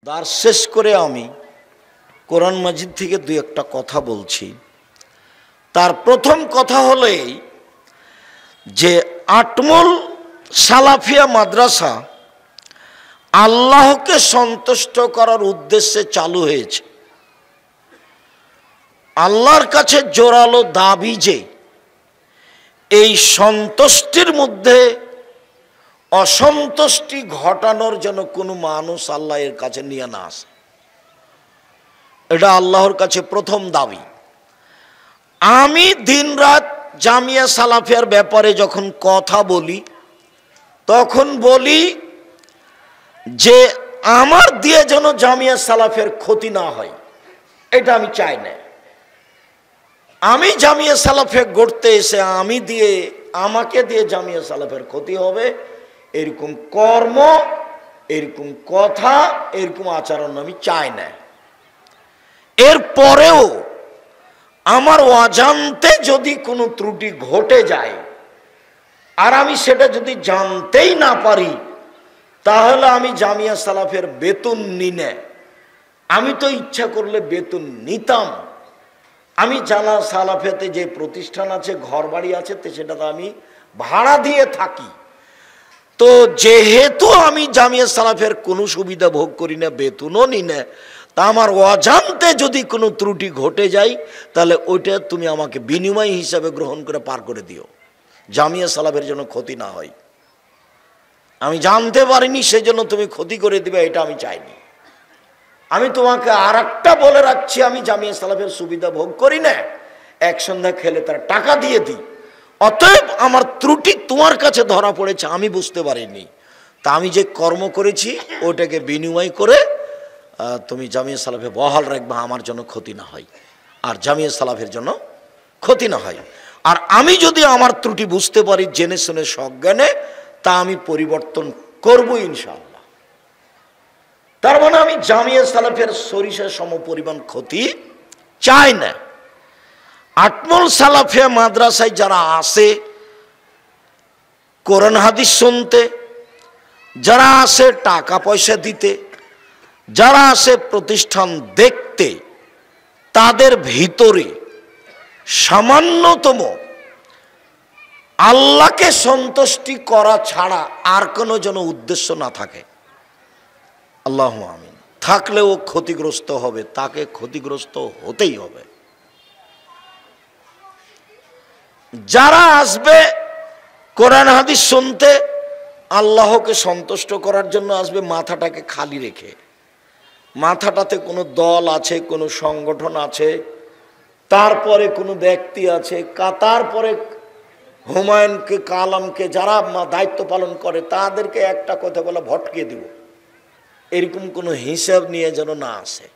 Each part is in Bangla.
দার্স শেষ করে আমি কোরআন মাজিদ থেকে দুই একটা কথা বলছি। তার প্রথম কথা হলো এই যে আটমল সালাফিয়া মাদ্রাসা আল্লাহকে সন্তুষ্ট করার উদ্দেশ্যে চালু হয়েছে। আল্লাহর কাছে জোরালো দাবি যে এই সন্তুষ্টির মধ্যে অসন্তুষ্টি ঘটানোর জন্য কোনো মানুষ আল্লাহ এর কাছে নিয়ে না আসে। এটা আল্লাহর কাছে প্রথম দাবি। আমি দিনরাত জামিয়া সালাফিয়ার ব্যাপারে যখন কথা বলি তখন বলি যে আমার দিয়ে যেন জামিয়া সালাফিয়ার ক্ষতি না হয়, এটা আমি চাই না। আমি জামিয়া সালাফিয়া গড়তে এসে আমাকে দিয়ে জামিয়া সালাফিয়ার ক্ষতি হবে এরকম কর্ম, এরকম কথা, এরকম আচরণ আমি চাই না। এরপরেও আমার অজান্তে যদি কোনো ত্রুটি ঘটে যায় আর আমি সেটা যদি জানতেই না পারি তাহলে আমি জামিয়া সালাফের বেতন নিই না। আমি তো ইচ্ছা করলে বেতন নিতাম। আমি জানা সালাফেতে যে প্রতিষ্ঠান আছে, ঘর বাড়ি আছে, সেটাতে আমি ভাড়া দিয়ে থাকি। তো যেহেতু আমি জামিয়া সালাফের কোনো সুবিধা ভোগ করি না, বেতনও নিই না, তা আমার অজান্তে যদি কোনো ত্রুটি ঘটে যায় তাহলে ওইটা তুমি আমাকে বিনিময় হিসাবে গ্রহণ করে পার করে দিও, জামিয়া সালাফের জন্য ক্ষতি না হয়। আমি জানতে পারিনি সেজন্য তুমি ক্ষতি করে দিবে, এটা আমি চাইনি। আমি তোমাকে আর একটা বলে রাখছি, আমি জামিয়া সালাফের সুবিধা ভোগ করি না, এক সন্ধ্যা খেলে তার টাকা দিয়ে দিই। অতএব আমার ত্রুটি তোমার কাছে ধরা পড়েছে, আমি বুঝতে পারিনি, তা আমি যে কর্ম করেছি ওটাকে বিনিময় করে তুমি জামিয়া সালাফে বহাল রাখবা, আমার জন্য ক্ষতি না হয় আর জামিয়া সালাফের জন্য ক্ষতি না হয়। আর আমি যদি আমার ত্রুটি বুঝতে পারি জেনে শুনে সজ্ঞানে, তা আমি পরিবর্তন করব ইনশাআল্লাহ। তার মানে আমি জামিয়া সালাফের সরিষা সম পরিমাণ ক্ষতি চাই না। আটমল সালাফিয়া মাদ্রাসায় যারা আসে কোরআন হাদিস শুনতে, যারা আসে টাকা পয়সা দিতে, যারা আসে প্রতিষ্ঠান দেখতে, তাদের ভিতরে সামান্যতম আল্লাহকে সন্তুষ্টি করা ছাড়া আর কোনো যেন উদ্দেশ্য না থাকে। আল্লাহু আমিন। থাকলেও ক্ষতিগ্রস্ত হবে, তাকে ক্ষতিগ্রস্ত হতেই হবে। যারা আসবে কোরআন হাদিস শুনতে, আল্লাহকে সন্তুষ্ট করার জন্য আসবে মাথাটাকে খালি রেখে। মাথাটাতে কোনো দল আছে, কোনো সংগঠন আছে, তারপরে কোনো ব্যক্তি আছে, তারপরে হুমায়ুনকে, কালামকে, যারা দায়িত্ব পালন করে তাদেরকে একটা কথা বলা ভটকে দিব, এরকম কোনো হিসাব নিয়ে যেন না আসে।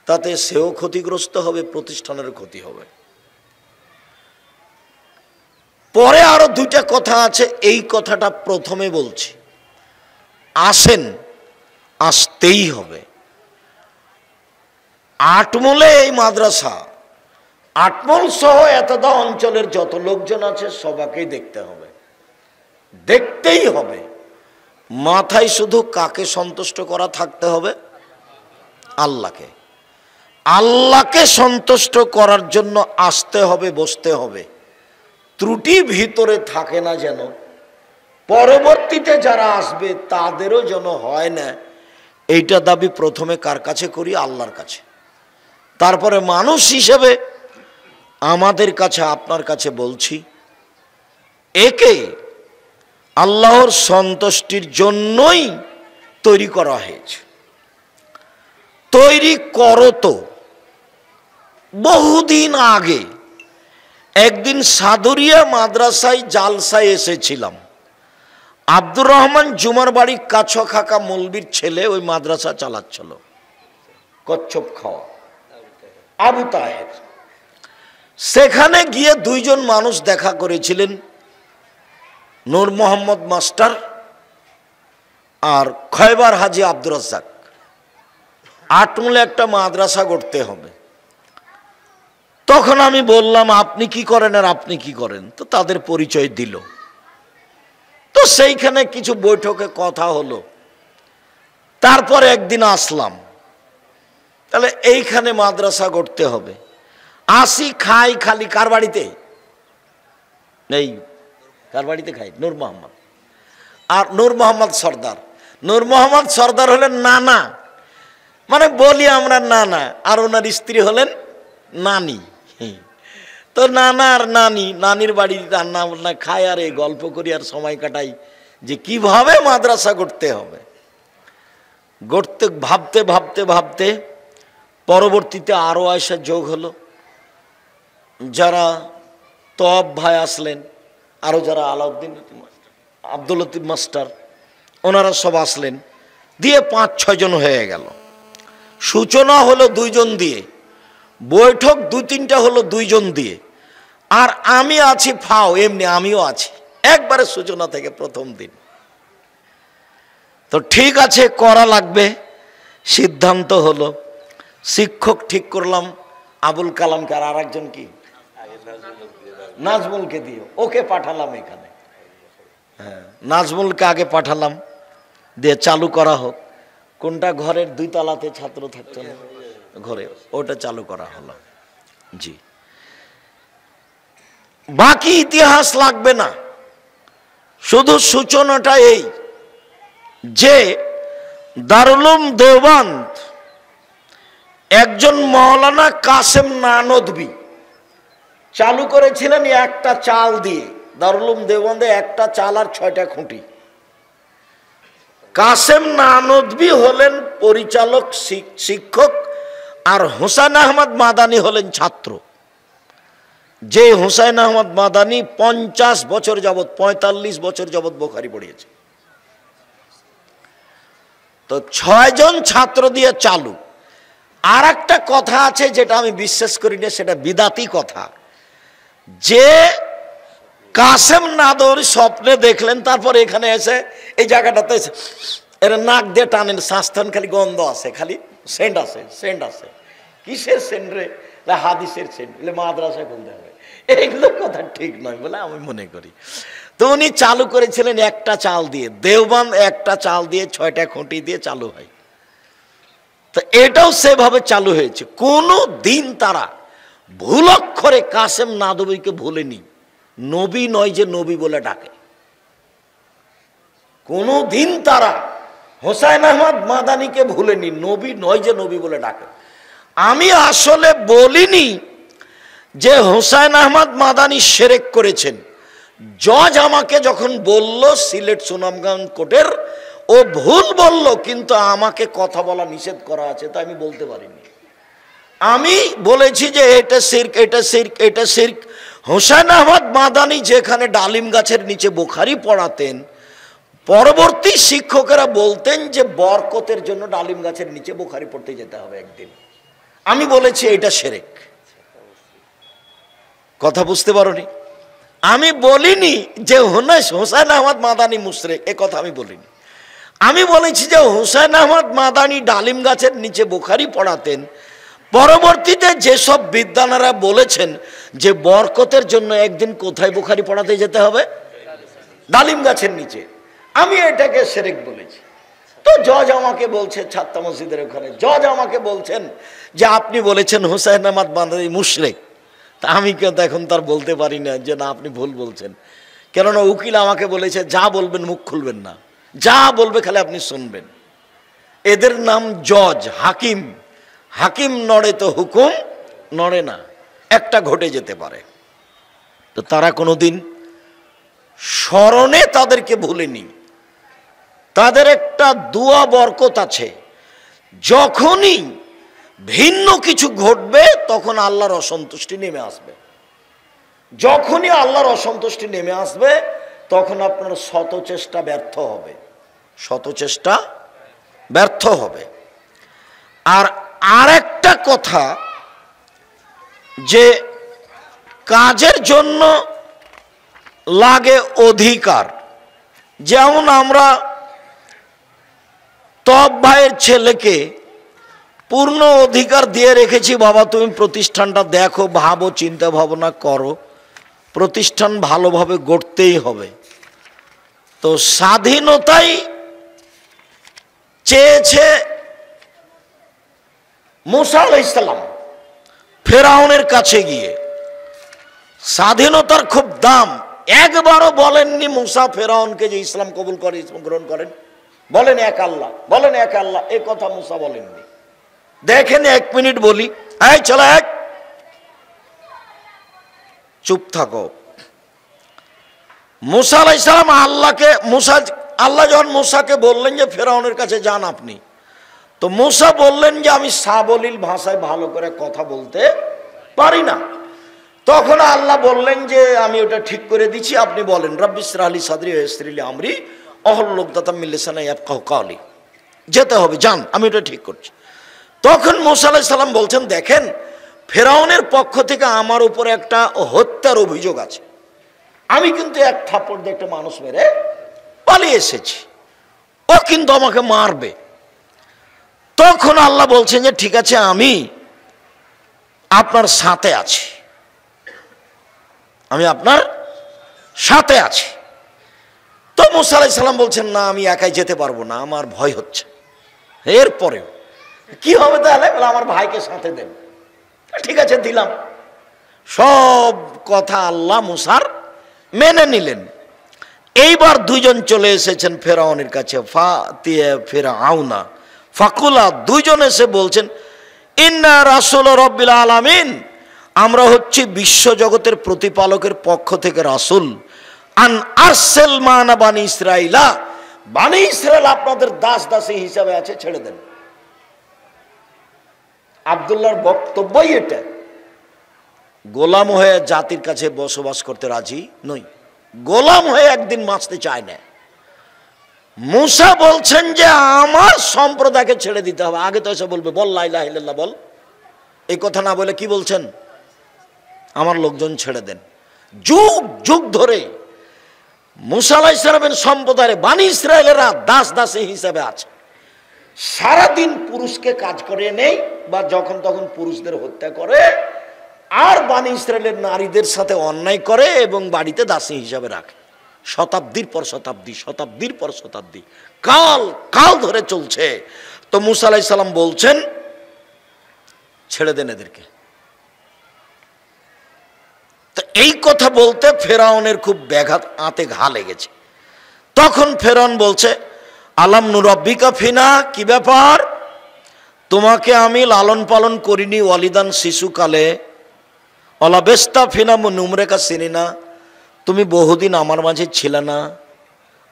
তাতে সেও ক্ষতিগ্রস্ত হবে, প্রতিষ্ঠানের ক্ষতি হবে। পরে আরো দুইটা কথা আছে, এই কথাটা প্রথমে বলছি। আসেন, আসতেই হবে। আটমলে এই মাদ্রাসা, আটমল সহ এতদা অঞ্চলের যত লোকজন আছে সবাইকেই দেখতে হবে, দেখতেই হবে। মাথায় শুধু কাকে সন্তুষ্ট করা থাকতে হবে? আল্লাহকে। আল্লাহকে সন্তুষ্ট করার জন্য আসতে হবে, বসতে হবে। ত্রুটি ভিতরে থাকে না যেন, পরবর্তীতে যারা আসবে তাদেরও যেন হয় না, এইটা দাবি প্রথমে কার কাছে করি? আল্লাহর কাছে। তারপরে মানুষ হিসেবে আমাদের কাছে, আপনার কাছে বলছি, একে আল্লাহর সন্তুষ্টির জন্যই তৈরি করা হয়েছে। তৈরি করো তো বহুদিন আগে একদিন সাদুরিয়া মাদ্রাসায় জালসায় এসেছিলাম। আব্দুর রহমান জুমার বাড়ি কাছ খাকা মৌলবীর ছেলে ওই মাদ্রাসা চালাচ্ছিল, কচ্ছপ খাওয়া আবু তাহের। সেখানে গিয়ে দুইজন মানুষ দেখা করেছিলেন, নূর মোহাম্মদ মাস্টার আর খয়বার হাজি আব্দুর রাজ্জাক। আটমূলে একটা মাদ্রাসা গড়তে হবে। তখন আমি বললাম আপনি কি করেন আর আপনি কি করেন, তো তাদের পরিচয় দিল। তো সেইখানে কিছু বৈঠকে কথা হলো। তারপরে একদিন আসলাম, তাহলে এইখানে মাদ্রাসা গড়তে হবে। আসি, খাই, খালি কার বাড়িতে? এই কার বাড়িতে খাই? নূর মোহাম্মদ। আর নূর মোহাম্মদ সর্দার, নূর মোহাম্মদ সর্দার হলেন নানা, মানে বলি আমরা নানা, আর ওনার স্ত্রী হলেন নানি। তো নানা আর নানি, নানির বাড়ি রান্না বান্না খাই আর এই গল্প করি আর সময় কাটাই যে কিভাবে মাদ্রাসা গড়তে হবে। গড়তে ভাবতে ভাবতে ভাবতে পরবর্তীতে আরও আয়সা যোগ হলো, যারা তব ভাই আসলেন, আরও যারা আলাউদ্দিন আব্দুল লতিফ মাস্টার, ওনারা সব আসলেন, দিয়ে 5-6 জন হয়ে গেল। সূচনা হলো 2 জন দিয়ে, বৈঠক 2-3টা হলো 2 জন দিয়ে, আর আমি আছি ফাও, এমনি আমিও আছি একবারে সূচনা থেকে প্রথম দিন। তো ঠিক আছে, করা লাগবে, সিদ্ধান্ত হলো। শিক্ষক ঠিক করলাম আবুল কালামকে, আর আরেকজন কি নাজমুলকে দিও, ওকে পাঠালাম এখানে। হ্যাঁ, নাজমুলকে আগে পাঠালাম, দিয়ে চালু করা হোক। কোনটা? ঘরের 2 তলাতে ছাত্র থাকতো না, ঘরে, ওটা চালু করা হলো। জি, বাকি ইতিহাস লাগবে না, শুধু সূচনাটা এই যে দারুল উলুম দেওবন্দ একজন মৌলানা কাসেম নানদভী চালু করেছিলেন একটা চাল দিয়ে। দারুল উলুম দেওবন্দে একটা চাল আর 6টা খুঁটি। কাসেম নানদভী হলেন পরিচালক শিক্ষক, আর হুসাইন আহমদ মাদানী হলেন ছাত্র। যে হুসাইন আহমদ মাদানী 50 বছর যাবৎ, 45 বছর যাবৎ বুখারী পড়িয়েছে। তো 6 জন ছাত্র দিয়ে চালু। আর একটা কথা আছে যেটা আমি বিশ্বাস করি না, সেটা বিদাতি কথা, যে কাসেম নাদৌরি স্বপ্নে দেখলেন, তারপর এখানে এসে এই জায়গাটাতে এর নাক দিয়ে টানেন, শ্বাসটান, খালি গন্ধ আছে, খালি সেন্ট আছে, সেন্ট আছে। কিসের সেন্ট রে? হাদিসের সেন্ট, মাদ্রাসায় খুলতে হবে। এইগুলো কথা ঠিক নয় বলে আমি মনে করি। তো উনি চালু করেছিলেন একটা চাল দিয়ে, দেওবন্দ একটা চাল দিয়ে 6টা খুঁটি দিয়ে চালু হয়। তো এটাও সেভাবে চালু হয়েছে। কোনো দিন তারা ভুল অক্ষরে কাসেম নাদবীকে ভুলেনি। নবী নয় যে নবী বলে ডাকে। কোনো দিন তারা হুসাইন আহমদ মাদানীকে ভুলেনি, নবী নয় যে নবী বলে ডাকে। আমি আসলে বলিনি যে হুসাইন আহমদ মাদানী শিরক করেছেন। জজ আমাকে যখন বলল সিলেট সুনামগঞ্জ কোর্টের, ও ভুল বলল, কিন্তু আমাকে কথা বলা নিষেধ করা আছে, তাই আমি বলতে পারিনি। আমি বলেছি যে এটা শিরক, এটা শিরক, এটা শিরক। হুসাইন আহমদ মাদানী যেখানে ডালিম গাছের নিচে বুখারী পড়াতেন, পরবর্তী শিক্ষকেরা বলতেন যে বরকতের জন্য ডালিম গাছের নিচে বুখারী পড়তে যেতে হবে একদিন। আমি বলেছি এটা শিরক। কথা বুঝতে পারোনি? আমি বলিনি যে হুসাইন আহমদ মাদানী মুশরিক, এ কথা আমি বলিনি। আমি বলেছি যে হুসাইন আহমদ মাদানী ডালিম গাছের নিচে বুখারী পড়াতেন, পরবর্তীতে যেসব বিদ্বানেরা বলেছেন যে বরকতের জন্য একদিন কোথায় বুখারী পড়াতে যেতে হবে? ডালিম গাছের নিচে। আমি এটাকে শিরক বলেছি। তো জজ আমাকে বলছে, ছাত্তা মসজিদের ওখানে জজ আমাকে বলছেন যে আপনি বলেছেন হুসাইন আহমদ মাদানী মুশরিক। তা আমি কিন্তু এখন তার বলতে পারি না যে না, আপনি ভুল বলছেন। কেননা উকিল আমাকে বলেছে যা বলবেন মুখ খুলবেন না, যা বলবে খালি আপনি শুনবেন। এদের নাম জজ, হাকিম। হাকিম নড়ে তো হুকুম নড়ে না, একটা ঘটে যেতে পারে। তো তারা কোনোদিন স্মরণে তাদেরকে ভুলেনি। তাদের একটা দুয়া বরকত আছে, যখনই ভিন্ন কিছু ঘটবে তখন আল্লাহর অসন্তুষ্টি নেমে আসবে। যখনই আল্লাহর অসন্তুষ্টি নেমে আসবে তখন আপনার শত চেষ্টা ব্যর্থ হবে, শত চেষ্টা ব্যর্থ হবে। আর আরেকটা কথা, যে কাজের জন্য লাগে অধিকার। যেমন আমরা তব ভাইয়ের ছেলেকে পূর্ণ অধিকার দিয়ে রেখেছি, বাবা তুমি প্রতিষ্ঠানটা দেখো, ভাবো, চিন্তা ভাবনা করো, প্রতিষ্ঠান ভালোভাবে গড়তেই হবে। তো স্বাধীনতাই চেয়েছে মুসা আলাইহিস সালাম ফেরাউনের কাছে গিয়ে। স্বাধীনতার খুব দাম, একবারও বলেননি মুসা ফেরাউনকে যে ইসলাম কবুল করে, ইসলাম গ্রহণ করেন, বলেন এক আল্লাহ, বলেন এক আল্লাহ, এ কথা মুসা বলেননি। দেখেন 1 মিনিট বলি, এই চলো এক, চুপ থাকো। মুসা আলাইহিস সালাম আল্লাহ যখন মুসাকে বললেন যে ফেরাউনের কাছে যান আপনি, তো মুসা বললেন যে আমি সাবলীল ভাষায় ভালো করে কথা বলতে পারি না। তখন আল্লাহ বললেন যে আমি ওটা ঠিক করে দিচ্ছি, আপনি বলেন রব্বি ইশরাহ লি সাদরি ওয়া ইয়াসসির লি আমরি ওয়াহলুল উকদাতাম মিন লিসানি ইয়াফকাহু কাওলি, যেতে হবে, যান, আমি ওটা ঠিক করছি। তখন মুসা আলাইহিস সালাম বলছেন, দেখেন ফেরাউনের পক্ষ থেকে আমার উপরে একটা হত্যার অভিযোগ আছে, আমি কিন্তু এক থাপ্পড় দিয়ে একটা মানুষ মেরে পালিয়ে এসেছি, ও কিন্তু আমাকে মারবে। তখন আল্লাহ বলছেন যে ঠিক আছে, আমি আপনার সাথে আছি, আমি আপনার সাথে আছি। তো মুসা আলাইহিস সালাম বলছেন, না আমি একাই যেতে পারবো না, আমার ভয় হচ্ছে। এরপরেও কি হবে তাহলে? বলে আমার ভাইকে সাথে দেন। ঠিক আছে, দিলাম। সব কথা আল্লাহ মুসার মেনে নিলেন। এইবার দুইজন চলে এসেছেন ফেরাউনের কাছে, ফেরাউনা ফাকুলা, দুইজন এসে বলছেন, ইন্না রাসূল রাব্বিল আলামিন, আমরা হচ্ছি বিশ্বজগতের প্রতিপালকের পক্ষ থেকে রাসূল, আন আরসেল মানা বানি ইসরাইলা, বানি ইসরাইল আপনাদের দাস দাসী হিসাবে আছে, ছেড়ে দেন। আব্দুল্লাহর বক্তব্যই এটা, গোলাম হয়ে জাতির কাছে বসবাস করতে রাজি নই, গোলাম হয়ে একদিন বাঁচতে চায় না। মুসা বলছেন যে আমার সম্প্রদায়কে ছেড়ে দিতে হবে। আগে তো এসে বলবে বল লা ইলাহা ইল্লাল্লাহ বল, এই কথা না বলে কি বলছেন, আমার লোকজন ছেড়ে দেন। যুগ যুগ ধরে মুসা আলাইহিস সালামের সম্প্রদায়ের বানি ইসরায়েলেরা দাস দাসী হিসেবে আছে, সারাদিন পুরুষকে কাজ করে নেই বা যখন তখন পুরুষদের হত্যা করে, আর বানি ইসরায়েলের নারীদের সাথে অন্যায় করে এবং বাড়িতে দাসী হিসাবে রাখে। শতাব্দীর পর শতাব্দী, শতাব্দীর পর শতাব্দী, কাল কাল ধরে চলছে। তো মুসা আলাইহিস সালাম বলছেন ছেড়ে দেন এদেরকে। তো এই কথা বলতে ফেরাউনের খুব ব্যাঘাত, আতে ঘা লেগেছে। তখন ফেরাউন বলছে, আলাম নুরাব্বিকা ফিনা, কি ব্যাপার, তোমাকে আমি লালন পালন করিনি ওয়ালিদান শিশুকালে, অলাবেস্তা ফিনা নুমরেকা সিনিনা, তুমি বহুদিন আমার মাঝে ছিলে না,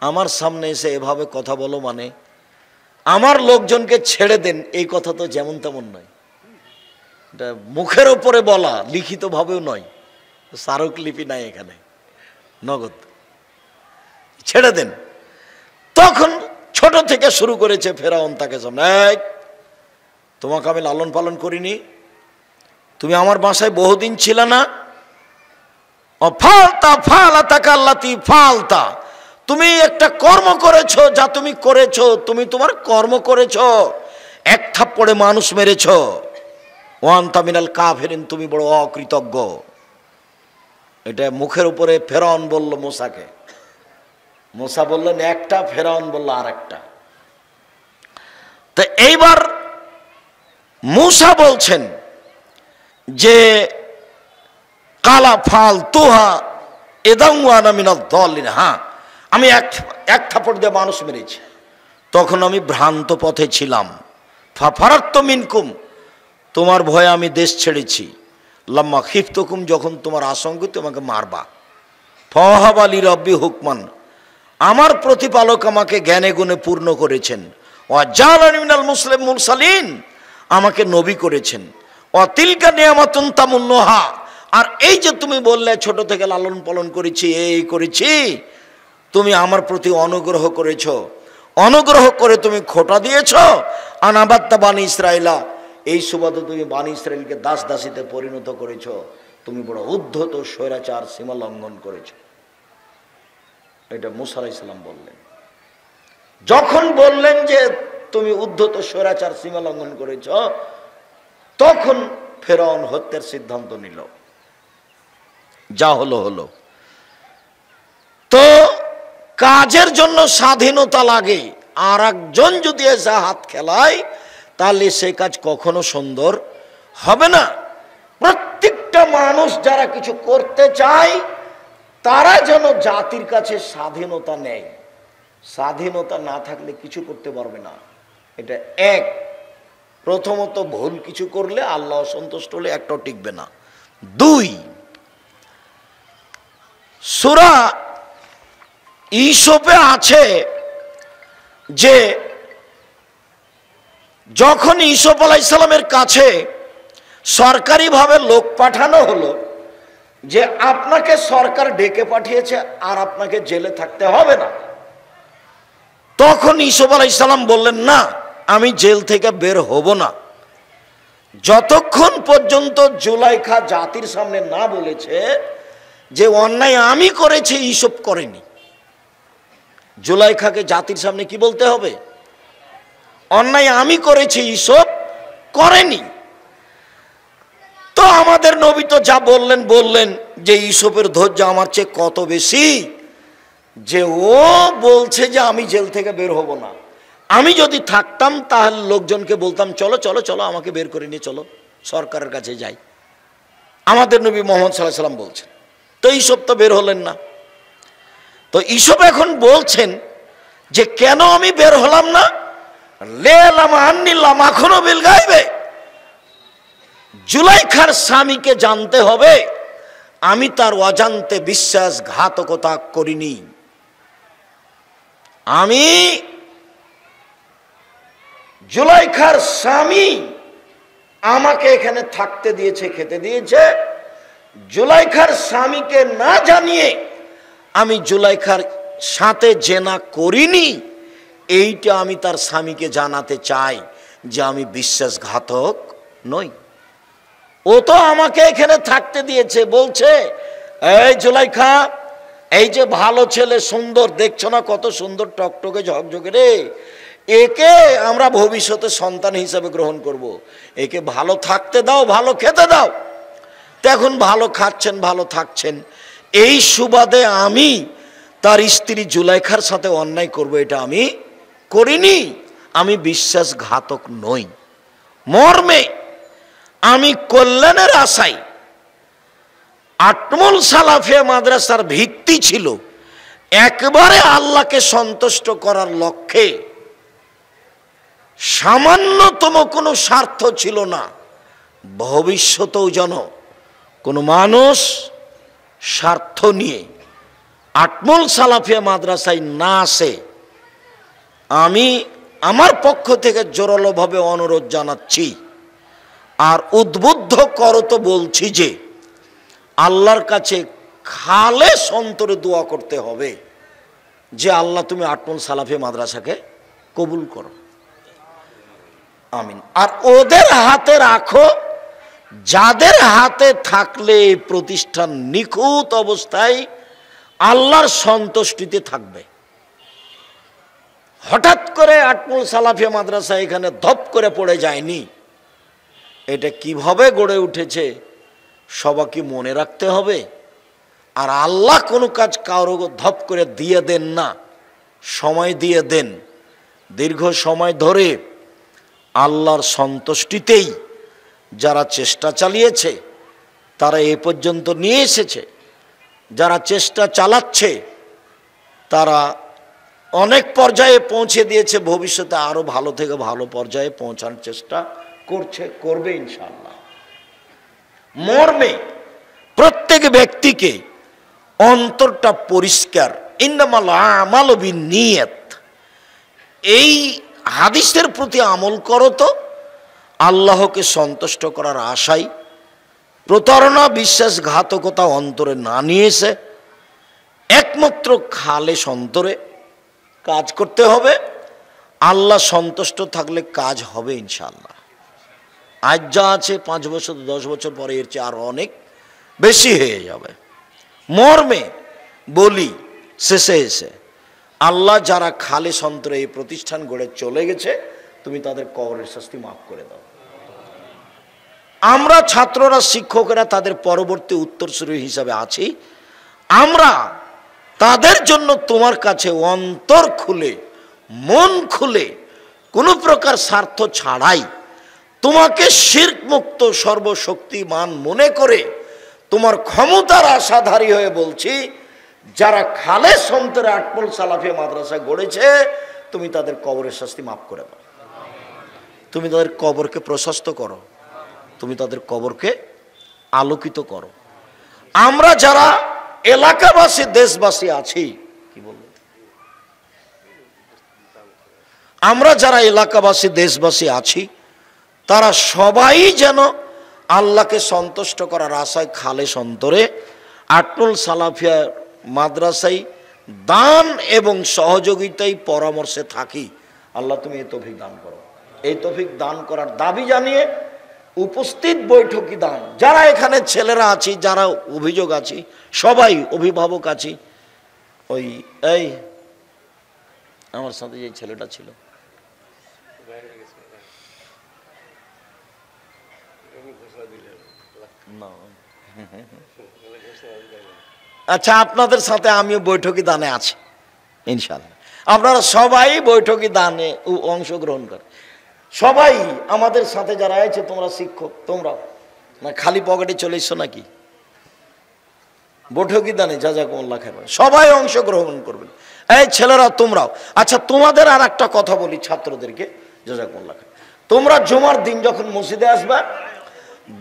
আমার সামনে এসে এভাবে কথা বলো, মানে আমার লোকজনকে ছেড়ে দেন, এই কথা তো যেমন তেমন নয়, এটা মুখের ওপরে বলা, লিখিত ভাবেও নয়, স্মারকলিপি নাই এখানে, নগদ ছেড়ে দেন। তখন ছোট থেকে শুরু করেছে ফেরাউন তাকে সামনে, তোমাকে আমি লালন পালন করিনি, তুমি আমার বাসায় বহুদিন ছিল না, ফালতা ফালাতা কাল্লাতি ফালতা, তুমি একটা কর্ম করেছো, যা তুমি করেছো, তুমি তোমার কর্ম করেছো, এক থাপ্পড়ে মানুষ মেরেছো, ওয়ান্তা মিনাল কাফিরিন, তুমি বড় অকৃতজ্ঞ। এটা মুখের উপরে ফেরাউন বলল মুসাকে, মুসা বললেন একটা, ফেরাউন বলল আর একটা। তো এইবার মুসা বলছেন যে কালা ফাল তুহা এদাউয়ানা মিনাল দলিন, হ্যাঁ আমি এক থাপড় দিয়ে মানুষ মেরেছি, তখন আমি ভ্রান্ত পথে ছিলাম। ফারাত্ত মিনকুম, তোমার ভয়ে আমি দেশ ছেড়েছি। লাম্মা খিফতুকুম, যখন তোমার আশঙ্কা তোমাকে মারবা। ফওয়াহাব আলী রব্বি হুকমান, আমার প্রতিপালক আমাকে জ্ঞানে গুণে পূর্ণ করেছেন। ওয়াজালানি মিনাল মুসলিম মুরসালিন, আমাকে নবী করেছেন। অতিলকা নিয়ামাতুন তামুন্নুহা, আর এই যে তুমি বললে ছোট থেকে লালন পালন করেছি, এই করেছি, তুমি আমার প্রতি অনুগ্রহ করেছ, অনুগ্রহ করে তুমি খোটা দিয়েছ। আনাবাত্তা বানি ইসরাইলা, এই সুবাদে তুমি বানি ইসরাইলকে দাস দাসীতে পরিণত করেছ, তুমি বড় উদ্ধত স্বৈরাচার সীমা লঙ্ঘন করেছ। এটা মুসা আলাইহিস সালাম বললেন। যখন বললেন যে তুমি উদ্ধত স্বৈরাচার সীমা লঙ্ঘন করেছ, তখন ফেরাউন হত্যার সিদ্ধান্ত নিল। যা হলো হলো। তো কাজের জন্য স্বাধীনতা লাগে, আর একজন যদি এসে হাত খেলায় তাহলে সে কাজ কখনো সুন্দর হবে না। প্রত্যেকটা মানুষ যারা কিছু করতে চায় তারা যেন জাতির কাছে স্বাধীনতা নেয়। স্বাধীনতা না থাকলে কিছু করতে পারবে না। এটা এক। প্রথমত ভুল কিছু করলে আল্লাহ অসন্তুষ্ট হলে একটাও টিকবে না। দুই, সূরা ইউসুফে আছে যে যখন ইউসুফ আলাইহিস সালামের কাছে সরকারিভাবে লোক পাঠানো হলো যে আপনাকে সরকার ডেকে পাঠিয়েছে আর আপনাকে জেলে থাকতে হবে না, তখন ইউসুফ আলাইহিস সালাম বললেন, না, আমি জেল থেকে বের হব না যতক্ষণ পর্যন্ত জুলাইখা জাতির সামনে না বলেছে যে অন্যায় আমি করেছি, ইউসুফ করেনি। জুলাইখাকে জাতির সামনে কি বলতে হবে? অন্যায় আমি করেছি, ইউসুফ করেনি। তো আমাদের নবী তো যা বললেন যে ইউসুফের ধৈর্য আমার চেয়ে কত বেশি, যে ও বলছে যে আমি জেল থেকে বের হব না। আমি যদি থাকতাম তাহলে লোকজনকে বলতাম, চলো চলো চলো আমাকে বের করে নিয়ে চলো, সরকারের কাছে যাই। আমাদের নবী মুহাম্মদ সাল্লাল্লাহু আলাইহি ওয়াসাল্লাম বলছেন। তো ইউসুফ তো বের হলেন না। তো ইউসুফ এখন বলছেন যে কেন আমি বের হলাম না? লেলাম আন্নিল্লাহ মাখনো বিল গায়বে, জুলাইখার স্বামীকে জানতে হবে আমি তার অজান্তে বিশ্বাসঘাতকতা করিনি। আমি জুলাইখার স্বামী আমাকে এখানে থাকতে দিয়েছে, খেতে দিয়েছে, জুলাইখার স্বামীকে না জানিয়ে আমি জুলাইখার সাথে জেনা করিনি, এইটা আমি তার স্বামীকে জানাতে চাই যে আমি বিশ্বাসঘাতক নই। ও তো আমাকে এখানে থাকতে দিয়েছে, বলছে এই জুলাইখা, এই যে ভালো ছেলে, সুন্দর, দেখছো না কত সুন্দর টকটকে ঝকঝকে রে, একে আমরা ভবিষ্যতে সন্তান হিসাবে গ্রহণ করব, একে ভালো থাকতে দাও, ভালো খেতে দাও। তো এখন ভালো খাচ্ছেন, ভালো থাকছেন, এই সুবাদে আমি তার স্ত্রী জুলাইখার সাথে অন্যায় করব, এটা আমি করিনি, আমি বিশ্বাসঘাতক নই। মর্মে আমি কল্যাণের আশায়, আটমল সালাফিয়া মাদ্রাসার ভিত্তি ছিল একবারে আল্লাহকে সন্তুষ্ট করার লক্ষ্যে, সামান্যতম কোনো স্বার্থ ছিল না ভবিষ্যতেও যেন কোনো মানুষ স্বার্থ নিয়ে আটমল সালাফিয়া মাদ্রাসায় না আসে। আমি আমার পক্ষ থেকে জোরালোভাবে অনুরোধ জানাচ্ছি আর উদ্বুদ্ধ করত বলছি যে আল্লাহর কাছে খালেস অন্তরে দোয়া করতে হবে যে আল্লাহ তুমি আটমল সালাফিয়া মাদ্রাসাকে কবুল করো, আমিন। আর ওদের হাতে রাখো যাদের হাতে থাকলে এই প্রতিষ্ঠান নিখুঁত অবস্থায় আল্লাহর সন্তুষ্টিতে থাকবে। হঠাৎ করে আটমল সালাফিয়া মাদ্রাসা এখানে ধপ করে পড়ে যায়নি, এটা কিভাবে গড়ে উঠেছে সবাইকে মনে রাখতে হবে। আর আল্লাহ কোনো কাজ কারো ধপ করে দিয়ে দেন না, সময় দিয়ে দেন। দীর্ঘ সময় ধরে আল্লাহর সন্তুষ্টিতেই যারা চেষ্টা চালিয়েছে তারা এ পর্যন্ত নিয়ে এসেছে, যারা চেষ্টা চালাচ্ছে তারা অনেক পর্যায়ে পৌঁছে দিয়েছে, ভবিষ্যতে আরো ভালো থেকে ভালো পর্যায়ে পৌঁছানোর চেষ্টা করছে, করবে ইনশাআল্লাহ। মর্মে প্রত্যেক ব্যক্তিকে অন্তরটা পরিষ্কার, ইন্নামাল আমালু বিন্নিয়াত, এই হাদিসের প্রতি আমল করো তো আল্লাহকে সন্তুষ্ট করার আশায় প্রতারণা, বিশ্বাসঘাতকতা অন্তরে না নিয়ে এসে একমাত্র খালেস অন্তরে কাজ করতে হবে। আল্লাহ সন্তুষ্ট থাকলে কাজ হবে ইনশাআল্লাহ। আজ যা আছে 5 বছর 10 বছর পরে এর চেয়ে আরো অনেক বেশি হয়ে যাবে। মর্মে বলি শেষে এসে, আল্লাহ যারা খালেস অন্তরে এই প্রতিষ্ঠান গড়ে চলে গেছে তুমি তাদের কবরের শাস্তি মাফ করে দাও। আমরা ছাত্ররা, শিক্ষকেরা তাদের পরবর্তী উত্তরসূরি হিসাবে আছি। আমরা তাদের জন্য তোমার কাছে অন্তর খুলে মন খুলে কোনো প্রকার স্বার্থ ছাড়াই তোমাকে শিরক মুক্ত সর্বশক্তিমান মনে করে তোমার ক্ষমতার আশাধারী হয়ে বলছি, যারা খালেস অন্তরে আটমল সালাফিয়া মাদ্রাসা গড়েছে, তুমি তাদের কবরের শাস্তি মাফ করে দাও। তুমি তাদের কবরকে প্রশস্ত করো, তুমি তাদের কবরকে আলোকিত করো। আমরা যারা এলাকাবাসী দেশবাসী আছি, কি বলবো, আমরা যারা এলাকাবাসী দেশবাসী আছি, তারা সবাই যেন আল্লাহকে সন্তুষ্ট করার আশায় খালেস অন্তরে আটমল সালাফিয়া মাদ্রাসায় দান এবং সহযোগিতায় পরামর্শে থাকি। আল্লাহ তুমি এই তৌফিক দান করো। এই তৌফিক দান করার দাবি জানিয়ে উপস্থিত বৈঠকি দান, যারা এখানে ছেলেরা আছি, যারা অভিযোগ আছি, সবাই অভিভাবক আছি, ওই এই আমার সাথে যে ছেলেটা ছিল, আচ্ছা আপনাদের সাথে আমিও বৈঠকি দানে আছি ইনশাআল্লাহ। আপনারা সবাই বৈঠকি দানে অংশগ্রহণ করে, সবাই আমাদের সাথে যারা আছে, তোমরা শিক্ষক, তোমরা না খালি পকেটে চলে এসছো নাকি? বৈঠকি দানে জাযাকুমুল্লাহ খাইর, সবাই অংশগ্রহণ করবেন। এই ছেলেরা তোমরাও। আচ্ছা তোমাদের আর একটা কথা বলি ছাত্রদেরকে, জাযাকুমুল্লাহ খাইর, তোমরা জুমার দিন যখন মসজিদে আসবা,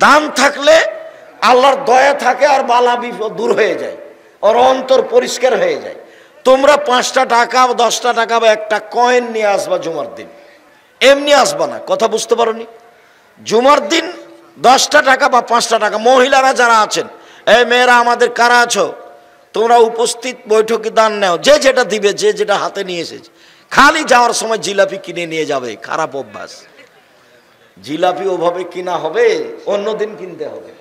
দান থাকলে আল্লাহর দয়া থাকে আর বালা বিপদ দূর হয়ে যায়, ওর অন্তর পরিষ্কার হয়ে যায়। তোমরা 5টা টাকা 10টা টাকা বা একটা কয়েন নিয়ে আসবা জুমার দিন, এমনি আসবা না। কথা বুঝতে পারোনি? জুমার দিন 10টা টাকা বা 5টা টাকা, মহিলারা যারা আছেন, এই মেয়েরা আমাদের কারা আছো, তোমরা উপস্থিত বৈঠকে দান নাও, যে যেটা দিবে, যে যেটা হাতে নিয়ে এসেছে। খালি যাওয়ার সময় জিলাপি কিনে নিয়ে যাবে, খারাপ অভ্যাস। জিলাপি ওভাবে কিনা হবে, অন্যদিন কিনতে হবে।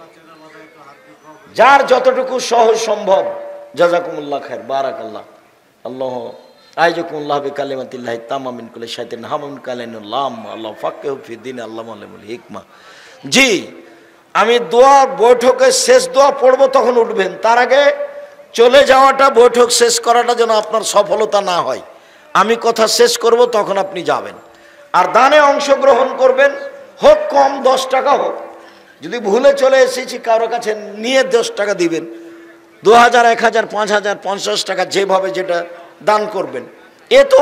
যার যতটুকু সহজ সম্ভব, জাযাকুমুল্লাহ খাইর, বারাকাল্লাহ, আল্লাহ আইজাকুমুল্লাহ বিকালিমাতিল্লাহ তাম্মা মিন কুল্লি শাইতানিন হামিন কালাইনুল্লাহ, আল্লাহ ফাক্কিহু ফিদ্দিন, আল্লাহু আলিমুল হিকমা। জি, আমি দোয়া বৈঠকের শেষ দোয়া পড়বো, তখন উঠবেন। তার আগে চলে যাওয়াটা, বৈঠক শেষ করাটা যেন আপনার সফলতা না হয়। আমি কথা শেষ করব, তখন আপনি যাবেন আর দানে অংশগ্রহণ করবেন, হোক কম 10 টাকা হোক। যদি ভুলে চলে এসেছি কারো কাছে, নিয়ে 10 টাকা দিবেন, 2000, 1000, 5000, 50 টাকা, যেভাবে যেটা দান করবেন। এ তো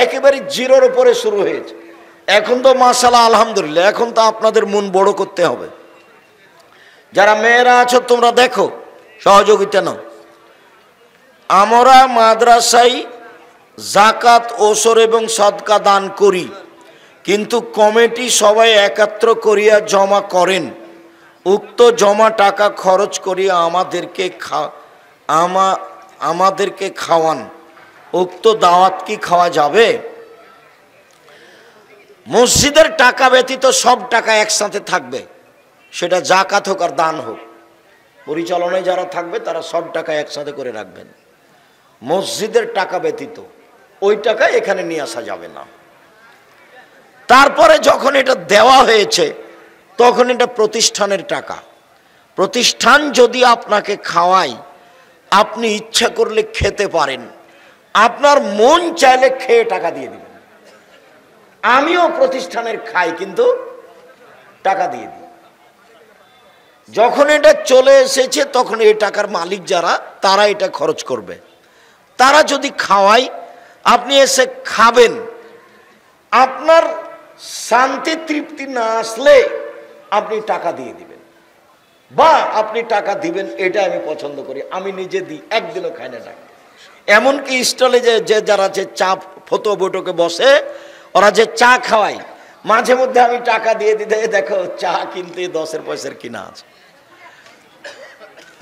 একেবারে জিরোর উপরে শুরু হয়েছে। এখন তো মাশাআল্লাহ আলহামদুলিল্লাহ, এখন তো আপনাদের মন বড় করতে হবে। যারা মেয়েরা আছো তোমরা দেখো, সহযোগিতা নাও। আমরা মাদ্রাসায় জাকাত, ওসর এবং সদকা দান করি, কিন্তু কমিটি সবাই একত্র করিয়া জমা করেন। উক্ত জমা টাকা খরচ করিয়া আমাদেরকে খাওয়ান। উক্ত দাওয়াত কি খাওয়া যাবে? মসজিদের টাকা ব্যতীত সব টাকা একসাথে থাকবে, সেটা জাকাত হোক আর দান হোক। পরিচালনায় যারা থাকবে তারা সব টাকা একসাথে করে রাখবেন। মসজিদের টাকা ব্যতীত ওই টাকা এখানে নিয়ে আসা যাবে না। তারপরে যখন এটা দেওয়া হয়েছে, তখন এটা প্রতিষ্ঠানের টাকা। প্রতিষ্ঠান যদি আপনাকে খাওয়ায়, আপনি ইচ্ছা করলে খেতে পারেন, আপনার মন চাইলে খেয়ে টাকা দিয়ে দিবেন। আমিও প্রতিষ্ঠানের খাই, কিন্তু টাকা দিয়ে দিই। যখন এটা চলে এসেছে, তখন এই টাকার মালিক যারা, তারা এটা খরচ করবে। তারা যদি খাওয়ায়, আপনি এসে খাবেন। আপনার শান্তি তৃপ্তি না আসলে আপনি টাকা দিয়ে দিবেন, বা আপনি টাকা দিবেন, এটা আমি পছন্দ করি। আমি নিজে দিই, একদিনও খাই না টাকা। এমনকি স্টলে যে যারা যে চা ফতোয়া বৈঠকে বসে, ওরা যে চা খাওয়ায়, মাঝে মধ্যে আমি টাকা দিয়ে দিতে, দেখো চা কিনতে 10 পয়সার কিনা আছে।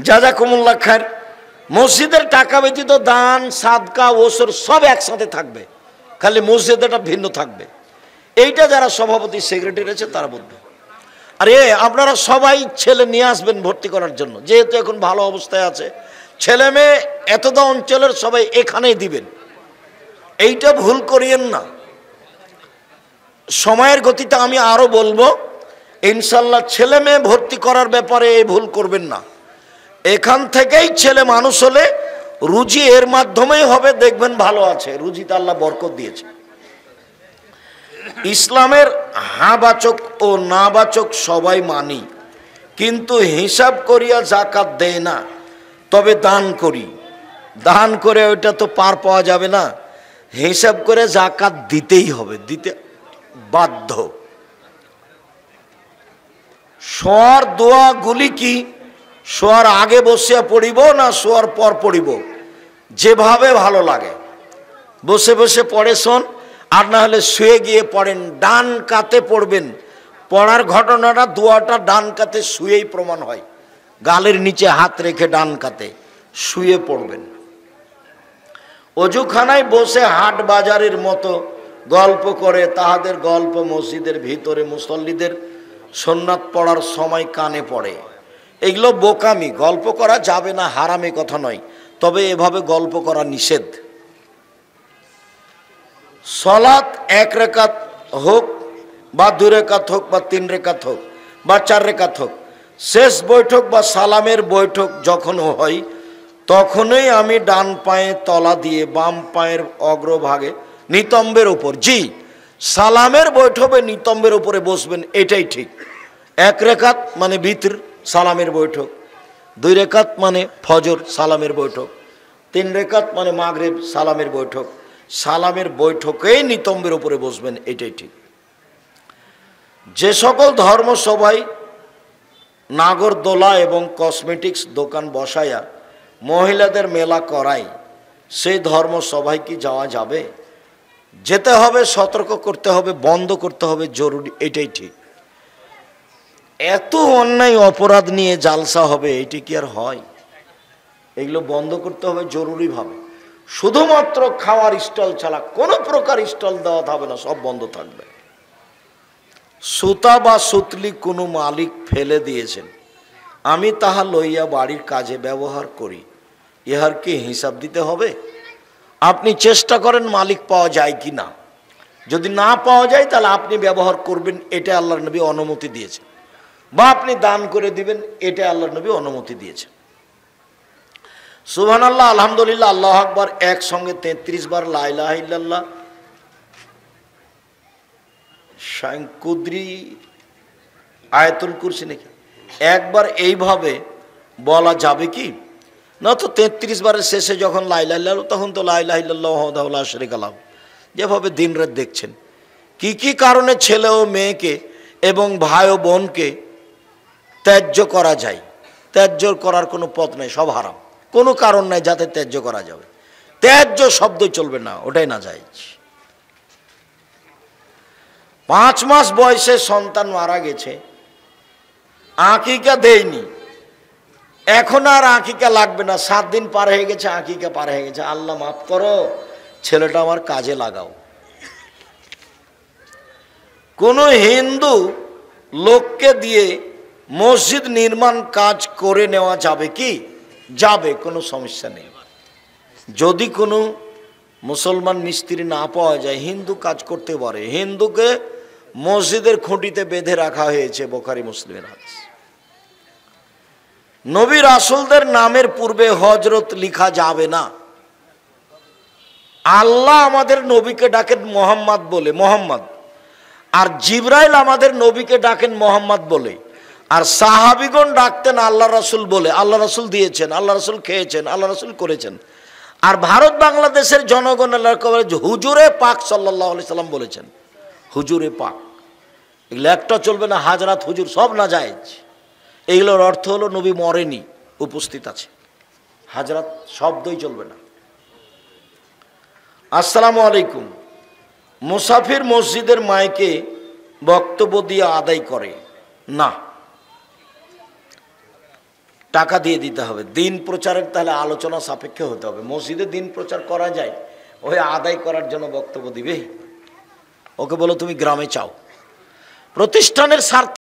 জাযাকুমুল্লাহ খাইর। মসজিদের টাকা ব্যতীত দান, সাদকা, ওসর সব একসাথে থাকবে, খালি মসজিদেরটা ভিন্ন থাকবে। এইটা যারা সভাপতি সেক্রেটারি আছে তারা বলবে। আরে আপনারা সবাই ছেলে নিয়ে আসবেন ভর্তি করার জন্য, যেহেতু এখন ভালো অবস্থায় আছে। ছেলে মেয়ে এতটা অঞ্চলের সবাই এখানেই দিবেন, এইটা ভুল করিয়েন না। সময়ের গতিতে আমি আরো বলবো, ইনশাল্লাহ ছেলে মেয়ে ভর্তি করার ব্যাপারে এই ভুল করবেন না। এখান থেকেই ছেলে মানুষ হলে রুজি এর মাধ্যমেই হবে, দেখবেন ভালো আছে, রুজিতে আল্লাহ বরকত দিয়েছে। ইসলামের হাবাচক ও নাবাচক সবাই মানি, কিন্তু হিসাব করিয়া জাকাত দেয় না। তবে দান করি, দান করে ওইটা তো পার পাওয়া যাবে না, হিসাব করে জাকাত দিতেই হবে, দিতে বাধ্য। শোয়ার দোয়াগুলি কি শোয়ার আগে বসিয়া পড়িব না শোয়ার পর পড়িব? যেভাবে ভালো লাগে বসে বসে পড়ে শোন, আর না হলে শুয়ে গিয়ে পড়েন। ডান কাতে পড়বেন। পড়ার ঘটনাটা দোয়াটা ডান কাতে শুয়েই প্রমাণ হয়। গালের নিচে হাত রেখে ডান কাতে শুয়ে পড়বেন। অজুখানায় বসে হাট বাজারের মতো গল্প করে তাহাদের গল্প মসজিদের ভিতরে মুসল্লিদের সুন্নাত পড়ার সময় কানে পড়ে। এগুলো বোকামি। গল্প করা যাবে না, হারামে কথা নয়, তবে এভাবে গল্প করা নিষেধ। সলাত 1 রেকাত হোক বা 2 রেকাত হোক বা 3 রেকাত হোক বা 4 রেকাত হোক, শেষ বৈঠক বা সালামের বৈঠক যখন হয় তখনই আমি ডান পায়ে তলা দিয়ে বাম পায়ের অগ্রভাগে নিতম্বের উপর, জি সালামের বৈঠকে নিতম্বের উপরে বসবেন, এটাই ঠিক। 1 রেকাত মানে বিতর সালামের বৈঠক, 2 রেকাত মানে ফজর সালামের বৈঠক, 3 রেকাত মানে মাগরিব সালামের বৈঠক। সালামের বৈঠকেই নিতম্বের উপরে বসবেন, এটাই ঠিক। যে সকল ধর্মসভায় নাগরদোলা এবং কসমেটিক্স দোকান বসায়া মহিলাদের মেলা করায়, সেই ধর্মসভায় কি যাওয়া যাবে? যেতে হবে, সতর্ক করতে হবে, বন্ধ করতে হবে, জরুরি, এটাই ঠিক। এত অন্যায় অপরাধ নিয়ে জালসা হবে, এটি কি আর হয়? এগুলো বন্ধ করতে হবে জরুরিভাবে। শুধুমাত্র খাওয়ার স্টল ছাড়া কোনো প্রকার স্টল দেওয়া হবে না, সব বন্ধ থাকবে। সুতা বা সুতলি কোনো মালিক ফেলে দিয়েছেন, আমি তাহা লইয়া বাড়ির কাজে ব্যবহার করি, ইহার কি হিসাব দিতে হবে? আপনি চেষ্টা করেন মালিক পাওয়া যায় কি না। যদি না পাওয়া যায় তাহলে আপনি ব্যবহার করবেন, এটা আল্লাহর নবী অনুমতি দিয়েছেন। বা আপনি দান করে দিবেন, এটা আল্লাহর নবী অনুমতি দিয়েছেন। সুবহানাল্লাহ, আলহামদুলিল্লাহ, আল্লাহু আকবার একসঙ্গে 33 বার লা ইলাহা ইল্লাল্লাহ, কুদরি আয়াতুল কুরসি নাকি একবার এইভাবে বলা যাবে কি? না তো 33 বারের শেষে যখন লা ইলাহা ইল্লাল্লাহ, তখন তো লা ইলাহা ইল্লাল্লাহ ওয়াহদাহু লা শারীকা লাহু। যেভাবে দিনরাত দেখছেন, কি কি কারণে ছেলে ও মেয়েকে এবং ভাই ও বোনকে ত্যায্য করা যায়। ত্যায্য করার কোনো পথ নেই, সব হারাম। কোনো কারণ নাই যাতে ত্যায্য করা যাবে। ত্যায্য শব্দই চলবে না, ওটাই না যায়। 5 মাস বয়সে সন্তান মারা গেছে, আকিকা দেয়নি, এখন আর আকিকা লাগবে না, 7 দিন পার হয়ে গেছে, আকিকা পার হয়ে গেছে, আল্লাহ মাফ করো, ছেলেটা আমার কাজে লাগাও। কোন হিন্দু লোককে দিয়ে মসজিদ নির্মাণ কাজ করে নেওয়া যাবে কি? যাবে, কোনো সমস্যা নেই। যদি কোনো মুসলমান মিস্ত্রি না পাওয়া যায়, হিন্দু কাজ করতে পারে। হিন্দুকে মসজিদের খুঁটিতে বেঁধে রাখা হয়েছে, বুখারী মুসলিমের হাদিস। নবী রাসূলদের নামের পূর্বে হযরত লিখা যাবে না। আল্লাহ আমাদের নবীকে ডাকেন মোহাম্মদ বলে, মোহাম্মদ, আর জিবরাইল আমাদের নবীকে ডাকেন মোহাম্মদ বলে, আর সাহাবীগণ ডাকতেন আল্লাহ রাসূল বলে। আল্লাহ রাসূল দিয়েছেন, আল্লাহ রাসূল খেয়েছেন, আল্লাহ রাসূল করেছেন। আর ভারত বাংলাদেশের জনগণ হুজুরে পাক সাল্লাল্লাহু আলাইহি সাল্লাম বলেছেন, হুজুরে পাক। এগুলো একটা চলবে না, হাজরাত হুজুর সব না জায়েজ। এগুলোর অর্থ হলো নবী মরেনি, উপস্থিত আছে। হাজরাত শব্দই চলবে না। আসসালামু আলাইকুম। মুসাফির মসজিদের মাইকে বক্তব্য দিয়ে আদায় করে না, টাকা দিয়ে দিতে হবে। দিন প্রচারের তাহলে আলোচনা সাপেক্ষে হতে হবে। মসজিদে দিন প্রচার করা যায়, ওই আদায় করার জন্য বক্তব্য দিবে? ওকে বলো তুমি গ্রামে চাও। প্রতিষ্ঠানের স্বার্থে